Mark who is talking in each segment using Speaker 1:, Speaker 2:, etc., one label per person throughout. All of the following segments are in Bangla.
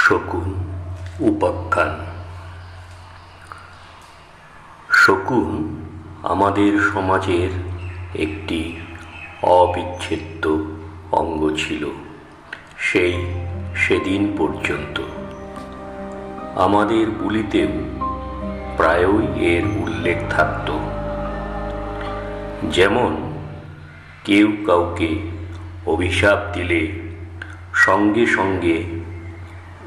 Speaker 1: শকুন উপাখ্যান। শকুন আমাদের সমাজের একটি অবিচ্ছেদ্য অঙ্গ ছিল সেদিন পর্যন্ত। আমাদের বুলিতেও প্রায়ই এর উল্লেখ থাকত। যেমন কেউ কাউকে অভিশাপ দিলে সঙ্গে সঙ্গে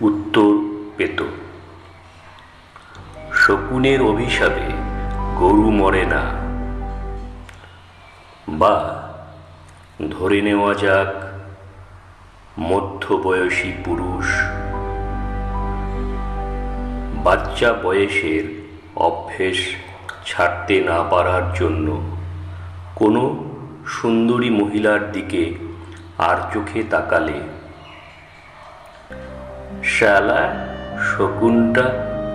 Speaker 1: উত্তর পেত, শকুনের অভিশাপে গরু মরে না। বা ধরে নেওয়া যাক মধ্যবয়সী পুরুষ বাচ্চা বয়সের অভ্যেস ছাড়তে না পারার জন্য কোনো সুন্দরী মহিলার দিকে আর চোখে তাকালে, শালা শকুনটা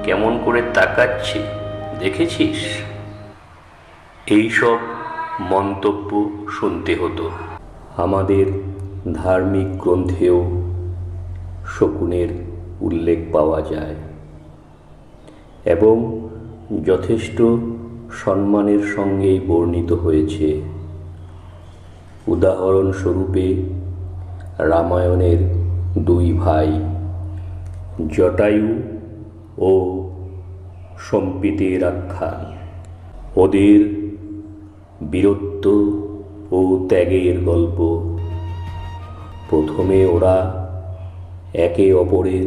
Speaker 1: কেমন করে তাকাচ্ছে দেখেছিস, এইসব মন্তব্য শুনতে হতো। আমাদের ধার্মিক গ্রন্থেও শকুনের উল্লেখ পাওয়া যায় এবং যথেষ্ট সম্মানের সঙ্গেই বর্ণিত হয়েছে। উদাহরণস্বরূপে রামায়ণের দুই ভাই জটায়ু ও সম্পিতের আখ্যান, ওদের বীরত্ব ও ত্যাগের গল্প। প্রথমে ওরা একে অপরের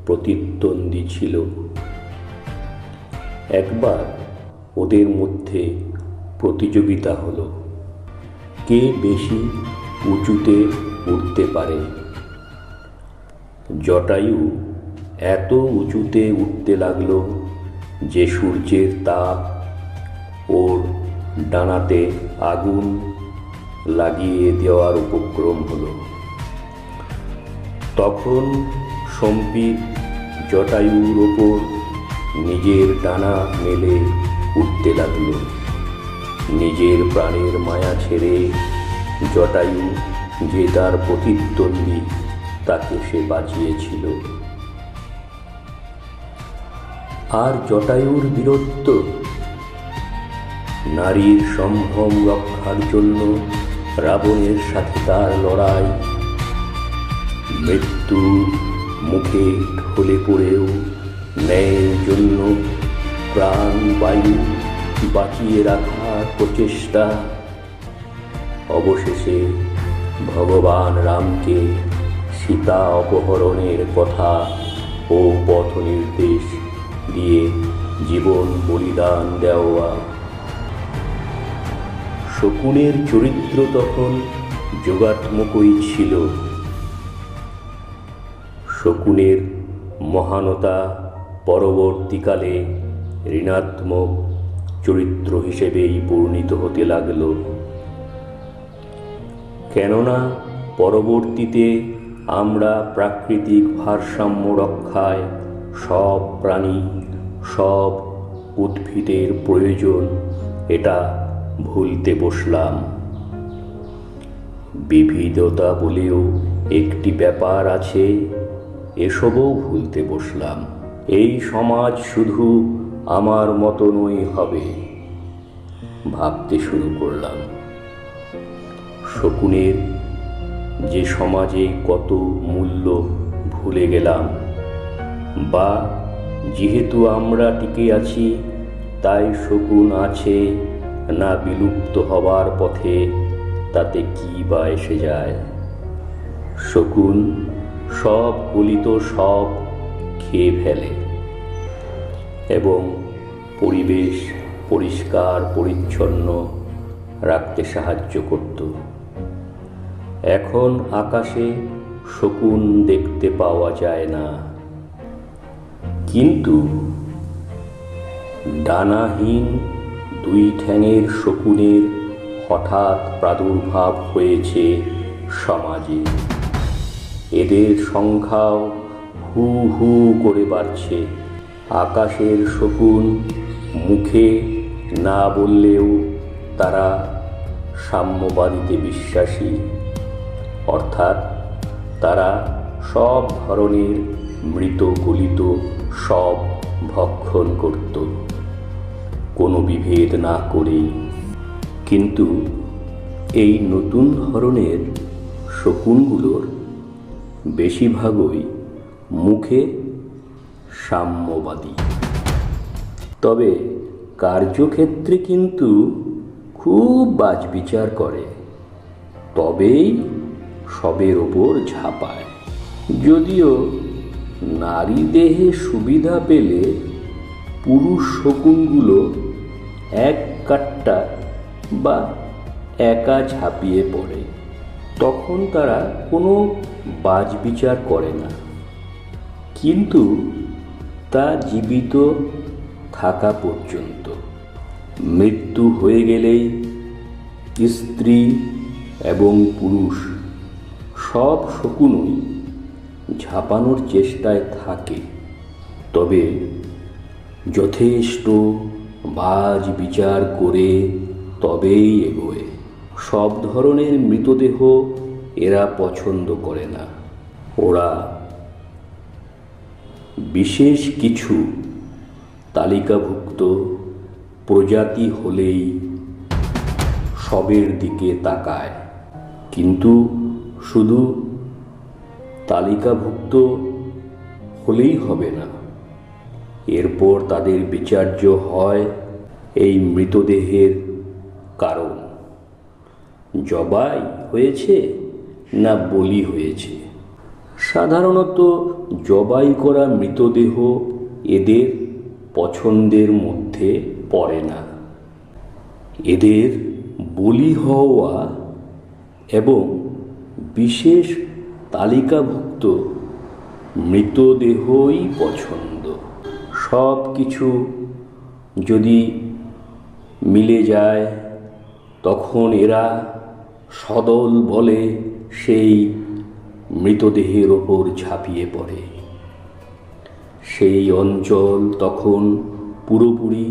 Speaker 1: প্রতিদ্বন্দ্বী ছিল। একবার ওদের মধ্যে প্রতিযোগিতা হলো, কে বেশি উঁচুতে উঠতে পারে। জটায়ু এত উঁচুতে উঠতে লাগলো যে সূর্যের তাপ ওর ডানাতে আগুন লাগিয়ে দেওয়ার উপক্রম হলো। তখন সম্পিত জটায়ুর ওপর নিজের ডানা মেলে উঠতে লাগলো। নিজের প্রাণের মায়া ছেড়ে জটায়ু যে তার প্রতিদ্বন্দ্বী তাকে সে বাঁচিয়েছিল। আর জটায়ুর বীরত্ব, নারীর সম্ভ্রম রক্ষার জন্য রাবণের সাথে তার লড়াই, মৃত্যুর মুখে ঢলে পড়েও ন্যায়ের জন্য প্রাণ বায়ু বাঁচিয়ে রাখার প্রচেষ্টা। অবশেষে ভগবান রামকে সীতা অপহরণের কথা ও পথ নির্দেশ দিয়ে জীবন বলিদান দেওয়া। শকুনের চরিত্র তখন যোগাত্মকই ছিল। শকুনের মহানতা পরবর্তীকালে ঋণাত্মক চরিত্র হিসেবেই পরিণত হতে লাগল। কেননা পরবর্তীতে আমরা প্রাকৃতিক ভারসাম্য রক্ষায় সব প্রাণী, সব উদ্ভিদের প্রয়োজন এটা ভুলতে বসলাম। বিবিধতা বলেও একটি ব্যাপার আছে, এসবও ভুলতে বসলাম। এই সমাজ শুধু আমার মতনই হবে ভাবতে শুরু করলাম। শকুনের যে সমাজে কত মূল্য ভুলে গেলাম, বা যেহেতু আমরা টিকে আছি তাই শকুন আছে না বিলুপ্ত হবার পথে, তাতে কি বা এসে যায়। শকুন সব গলিত সব খেয়ে ফেলে এবং পরিবেশ পরিষ্কার পরিচ্ছন্ন রাখতে সাহায্য করত। এখন আকাশে শকুন দেখতে পাওয়া যায় না, কিন্তু ডানাহীন দুই ঠ্যাঙের শকুনের হঠাৎ প্রাদুর্ভাব হয়েছে সমাজে। এদের সংখ্যাও হু হু করে বাড়ছে। আকাশের শকুন মুখে না বললেও তারা সাম্যবাদীতে বিশ্বাসী, অর্থাৎ তারা সব ধরনের মৃত গলিত সব ভক্ষণ করত, কোনো বিভেদ না করেই। কিন্তু এই নতুন ধরনের শকুনগুলোর বেশিরভাগই মুখে সাম্যবাদী, তবে কার্যক্ষেত্রে কিন্তু খুব বাছবিচার করে, তবেই সবের ওপর ঝাঁপায়। যদিও নারী দেহে সুবিধা পেলে পুরুষ শকুনগুলো এক কাট্টা বা একা ঝাঁপিয়ে পড়ে, তখন তারা কোনো বাছবিচার করে না। কিন্তু তা জীবিত থাকা পর্যন্ত। মৃত্যু হয়ে গেলেই স্ত্রী এবং পুরুষ সব শকুনই ঝাঁপানোর চেষ্টায় থাকে, তবে যথেষ্ট বাজ বিচার করে তবেই এগোয়। সব ধরনের মৃতদেহ এরা পছন্দ করে না। ওরা বিশেষ কিছু তালিকাভুক্ত প্রজাতি হলেই সবের দিকে তাকায়। কিন্তু শুধু তালিকাভুক্ত হলেই হবে না, এরপর তাদের বিচার্য হয় এই মৃতদেহের কারণ, জবাই হয়েছে না বলি হয়েছে। সাধারণত জবাই করা মৃতদেহ এদের পছন্দের মধ্যে পড়ে না। এদের বলি হওয়া এবং বিশেষ তালিকাভুক্ত মৃতদেহই পছন্দ। সব কিছু যদি মিলে যায় তখন এরা সদল বলে সেই মৃতদেহের ওপর ঝাঁপিয়ে পড়ে। সেই অঞ্চল তখন পুরোপুরি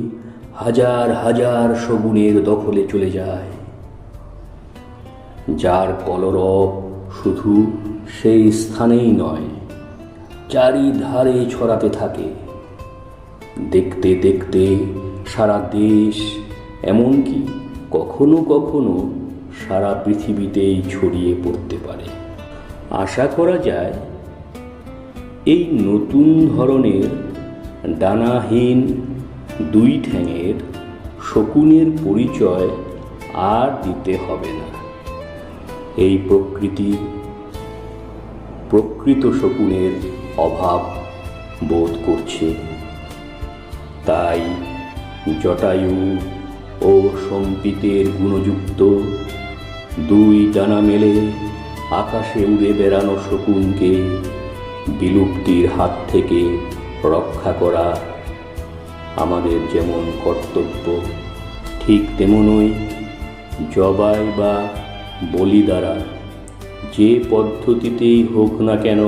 Speaker 1: হাজার হাজার শগুনের দখলে চলে যায়, যার কলরব শুধু সেই স্থানেই নয়, চারিধারে ছড়াতে থাকে। দেখতে দেখতে সারা দেশ, এমনকি কখনো কখনো সারা পৃথিবীতেই ছড়িয়ে পড়তে পারে। আশা করা যায় এই নতুন ধরনের ডানাহীন দুই ঠ্যাঙের শকুনের পরিচয় আর দিতে হবে না। এই প্রকৃত শকুনের অভাব বোধ করছে, তাই জটায়ু ও সম্পিতের গুণযুক্ত দুই ডানা মেলে আকাশে উড়ে বেড়ানো শকুনকে বিলুপ্তির হাত থেকে রক্ষা করা আমাদের যেমন কর্তব্য, ঠিক তেমনই জবাই বা বলি দ্বারা যে পদ্ধতিতেই হোক না কেন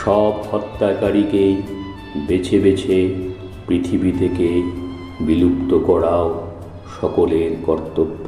Speaker 1: সব হত্যাকারীকেই বেছে বেছে পৃথিবী থেকে বিলুপ্ত করাও সকলের কর্তব্য।